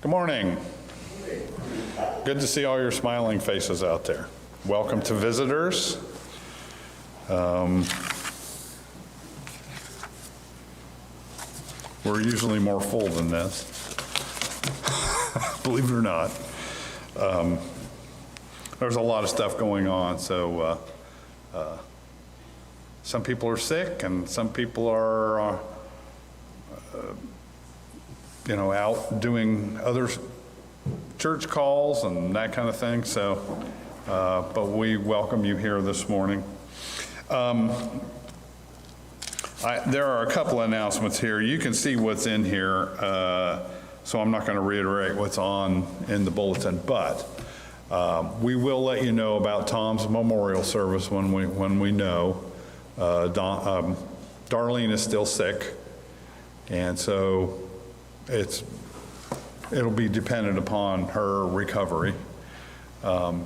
Good morning. Good to see all your smiling faces out there. Welcome to visitors. We're usually more full than this, believe it or not. There's a lot of stuff going on, so some people are sick and some people are out doing other church calls and that kind of thing. So, but we welcome you here this morning. There are a couple of announcements here. You can see what's in here, so I'm not going to reiterate what's on in the bulletin, but we will let you know about Tom's memorial service when we know. Darlene is still sick, and so it'll be dependent upon her recovery.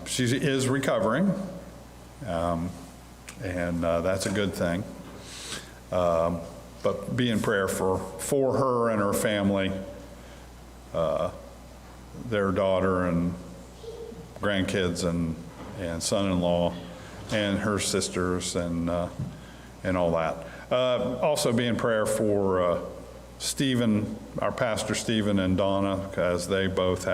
She is recovering, and that's a good thing. But be in prayer for her and her family, their daughter and grandkids and son-in-law and her sisters and all that. Also be in prayer for Stephen, our pastor Stephen and Donna, because they're both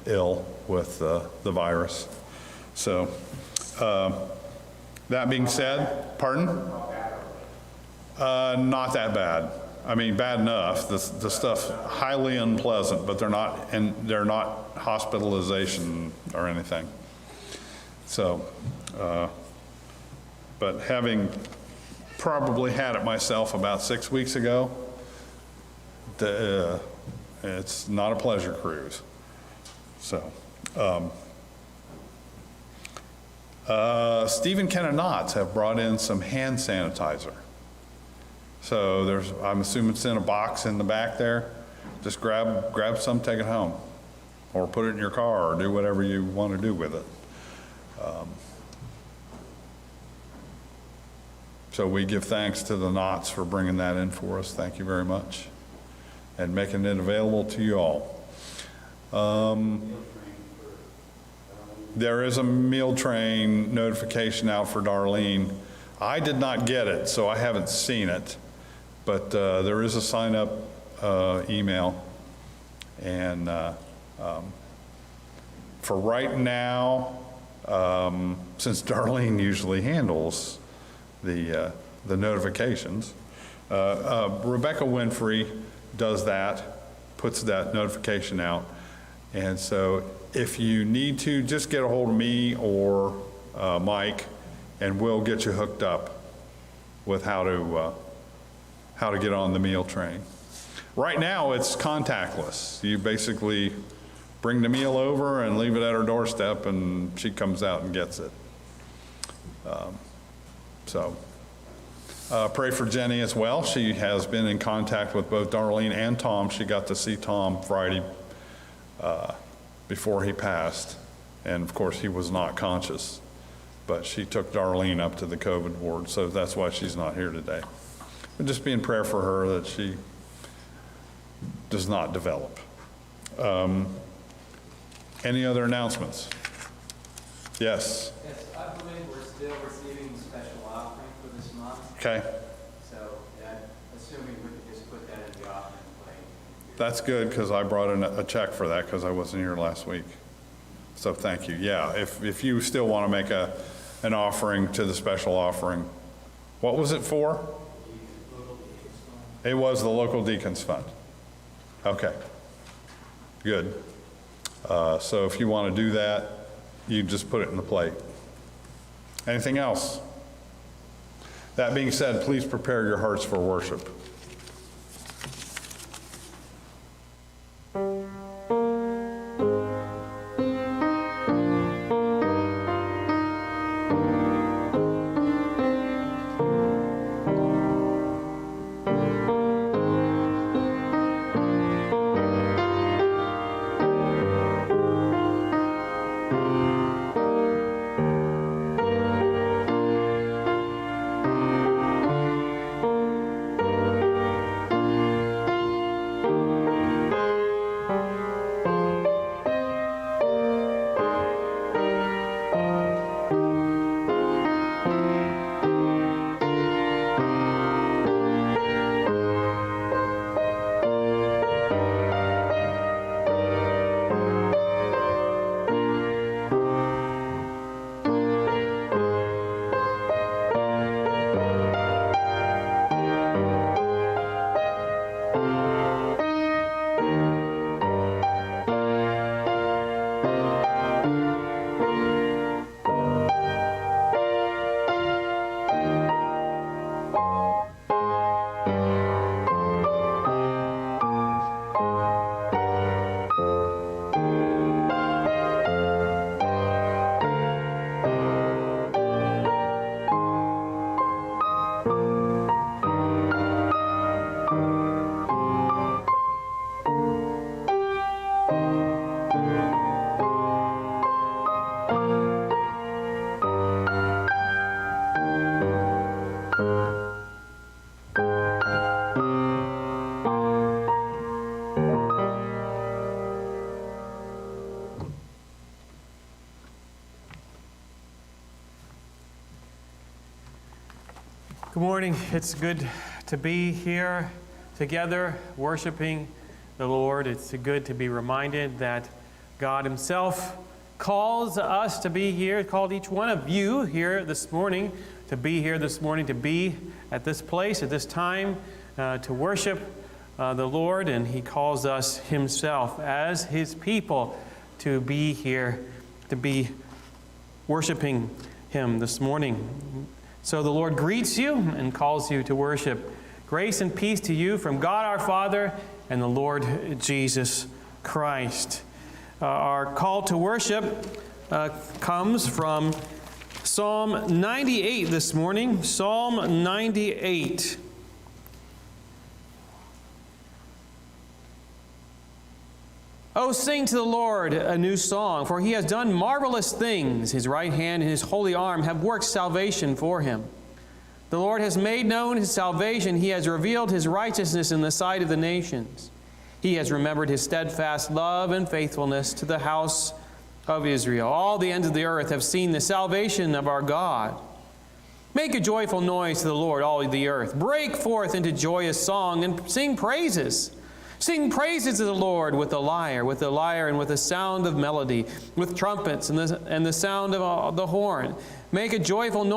ill with the virus. So that being said, pardon? Not that bad. I mean, bad enough. The stuff highly unpleasant, but they're not hospitalization or anything. So, but having probably had it myself about 6 weeks ago, it's not a pleasure cruise. So, Stephen Ken and Knotts have brought in some hand sanitizer. So I'm assuming it's in a box in the back there. Just grab some, take it home, or put it in your car, or do whatever you want to do with it. So we give thanks to the Knotts for bringing that in for us. Thank you very much, and making it available to you all. There is a meal train notification out for Darlene. I did not get it, so I haven't seen it, but there is a sign-up email, and for right now, since Darlene usually handles the notifications, Rebecca Winfrey does that, puts that notification out, and so if you need to, just get a hold of me or Mike, and we'll get you hooked up with how to get on the meal train. Right now, it's contactless. You basically bring the meal over and leave it at her doorstep, and she comes out and gets it. So pray for Jenny as well. She has been in contact with both Darlene and Tom. She got to see Tom Friday before he passed, and of course he was not conscious, but she took Darlene up to the COVID ward, so that's why she's not here today. But just be in prayer for her that she does not develop. Any other announcements? Yes. Yes, I believe we're still receiving special offering for this month. Okay. So, assuming we could just put that in the offering plate. That's good, because I brought in a check for that because I wasn't here last week. So thank you. Yeah, if you still want to make an offering to the special offering, what was it for? It was the local deacons fund. Okay, good. So if you want to do that, you just put it in the plate. Anything else? That being said, please prepare your hearts for worship. Good morning. It's good to be here together, worshiping the Lord. It's good to be reminded that God Himself calls us to be here, called each one of you here this morning, to be here this morning, to be at this place, at this time, to worship the Lord. And He calls us Himself as His people to be here, to be worshiping Him this morning. So the Lord greets you and calls you to worship. Grace and peace to you from God our Father and the Lord Jesus Christ. Our call to worship comes from Psalm 98 this morning. Psalm 98. Oh, sing to the Lord a new song, for He has done marvelous things. His right hand and His holy arm have worked salvation for Him. The Lord has made known His salvation. He has revealed His righteousness in the sight of the nations. He has remembered His steadfast love and faithfulness to the house of Israel. All the ends of the earth have seen the salvation of our God. Make a joyful noise to the Lord, all the earth. Break forth into joyous song and sing praises. Sing praises to the Lord with the lyre and with the sound of melody, with trumpets and the sound of the horn. Make a joyful noise